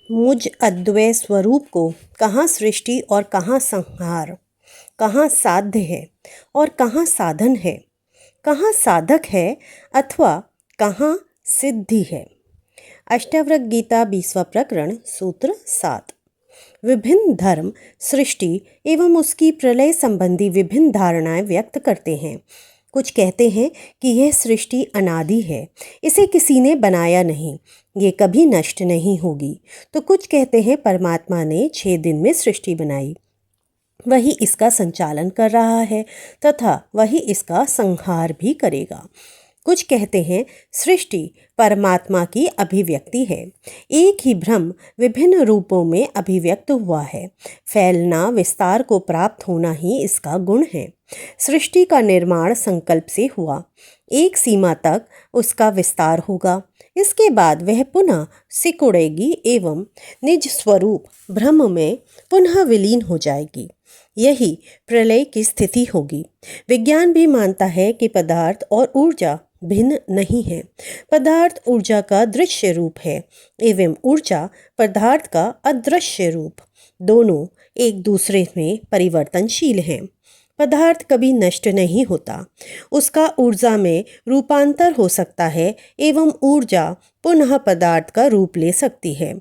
मुझ अद्वय स्वरूप को कहाँ सृष्टि और कहाँ संहार, कहाँ साध्य है और कहाँ साधन है, कहाँ साधक है अथवा कहाँ सिद्धि है। अष्टावक्र गीता 20वां प्रकरण सूत्र 7। विभिन्न धर्म सृष्टि एवं उसकी प्रलय संबंधी विभिन्न धारणाएं व्यक्त करते हैं। कुछ कहते हैं कि यह सृष्टि अनादि है, इसे किसी ने बनाया नहीं, ये कभी नष्ट नहीं होगी। तो कुछ कहते हैं परमात्मा ने 6 दिन में सृष्टि बनाई, वही इसका संचालन कर रहा है तथा वही इसका संहार भी करेगा। कुछ कहते हैं सृष्टि परमात्मा की अभिव्यक्ति है, एक ही ब्रह्म विभिन्न रूपों में अभिव्यक्त हुआ है, फैलना विस्तार को प्राप्त होना ही इसका गुण है। सृष्टि का निर्माण संकल्प से हुआ, एक सीमा तक उसका विस्तार होगा, इसके बाद वह पुनः सिकुड़ेगी एवं निज स्वरूप ब्रह्म में पुनः विलीन हो जाएगी। यही प्रलय की स्थिति होगी। विज्ञान भी मानता है कि पदार्थ और ऊर्जा भिन्न नहीं है। पदार्थ ऊर्जा का दृश्य रूप है एवं ऊर्जा पदार्थ का अदृश्य रूप। दोनों एक दूसरे में परिवर्तनशील हैं। पदार्थ कभी नष्ट नहीं होता, उसका ऊर्जा में रूपांतर हो सकता है एवं ऊर्जा पुनः पदार्थ का रूप ले सकती है।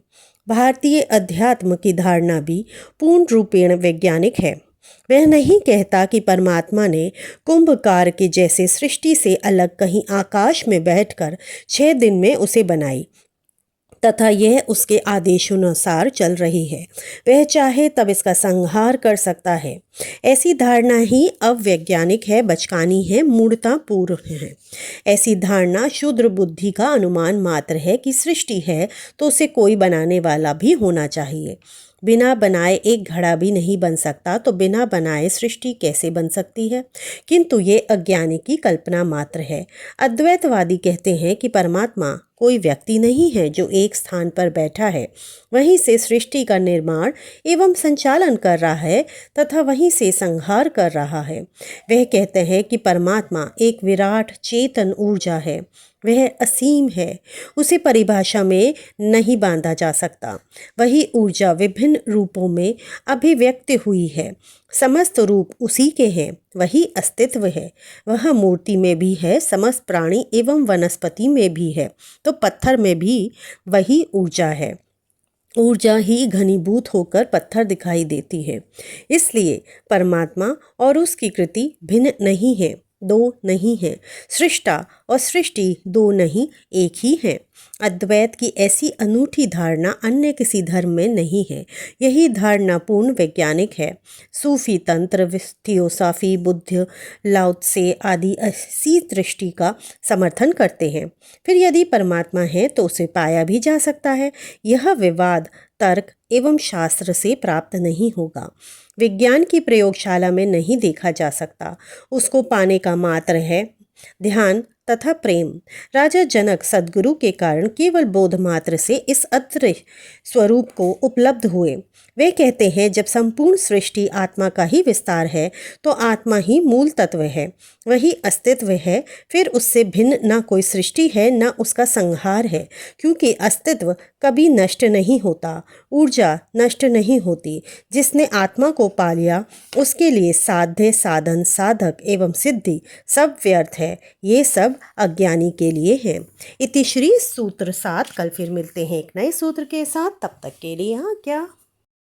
भारतीय अध्यात्म की धारणा भी पूर्ण रूपेण वैज्ञानिक है। वह नहीं कहता कि परमात्मा ने कुंभकार के जैसे सृष्टि से अलग कहीं आकाश में बैठकर 6 दिन में उसे बनाई तथा यह उसके आदेशानुसार चल रही है, वह चाहे तब इसका संहार कर सकता है। ऐसी धारणा ही अवैज्ञानिक है, बचकानी है, मूढ़तापूर्ण है। ऐसी धारणा शूद्र बुद्धि का अनुमान मात्र है कि सृष्टि है तो उसे कोई बनाने वाला भी होना चाहिए। बिना बनाए एक घड़ा भी नहीं बन सकता, तो बिना बनाए सृष्टि कैसे बन सकती है? किंतु ये अज्ञानी की कल्पना मात्र है। अद्वैतवादी कहते हैं कि परमात्मा कोई व्यक्ति नहीं है जो एक स्थान पर बैठा है, वहीं से सृष्टि का निर्माण एवं संचालन कर रहा है तथा वहीं से संहार कर रहा है। वह कहते हैं कि परमात्मा एक विराट चेतन ऊर्जा है, वह असीम है, उसे परिभाषा में नहीं बांधा जा सकता। वही ऊर्जा विभिन्न रूपों में अभिव्यक्त हुई है, समस्त रूप उसी के हैं, वही अस्तित्व है। वह मूर्ति में भी है, समस्त प्राणी एवं वनस्पति में भी है, तो पत्थर में भी वही ऊर्जा है। ऊर्जा ही घनीभूत होकर पत्थर दिखाई देती है। इसलिए परमात्मा और उसकी कृति भिन्न नहीं है, दो नहीं है। सृष्टा और सृष्टि दो नहीं, एक ही है। अद्वैत की ऐसी अनूठी धारणा अन्य किसी धर्म में नहीं है। यही धारणा पूर्ण वैज्ञानिक है। सूफी तंत्र, थियोसॉफी, बुद्ध, लाओ त्से आदि इसी दृष्टि का समर्थन करते हैं। फिर यदि परमात्मा है तो उसे पाया भी जा सकता है। यह विवाद तर्क एवं शास्त्र से प्राप्त नहीं होगा, विज्ञान की प्रयोगशाला में नहीं देखा जा सकता। उसको पाने का मात्र है ध्यान तथा प्रेम। राजा जनक सद्गुरु के कारण केवल बोध मात्र से इस अदृश्य स्वरूप को उपलब्ध हुए। वे कहते हैं जब संपूर्ण सृष्टि आत्मा का ही विस्तार है तो आत्मा ही मूल तत्व है, वही अस्तित्व है। फिर उससे भिन्न न कोई सृष्टि है न उसका संहार है, क्योंकि अस्तित्व कभी नष्ट नहीं होता, ऊर्जा नष्ट नहीं होती। जिसने आत्मा को पा लिया उसके लिए साध्य, साधन, साधक एवं सिद्धि सब व्यर्थ है। ये सब अज्ञानी के लिए है। इति श्री सूत्र 7। कल फिर मिलते हैं एक नए सूत्र के साथ, तब तक के लिए आज्ञा।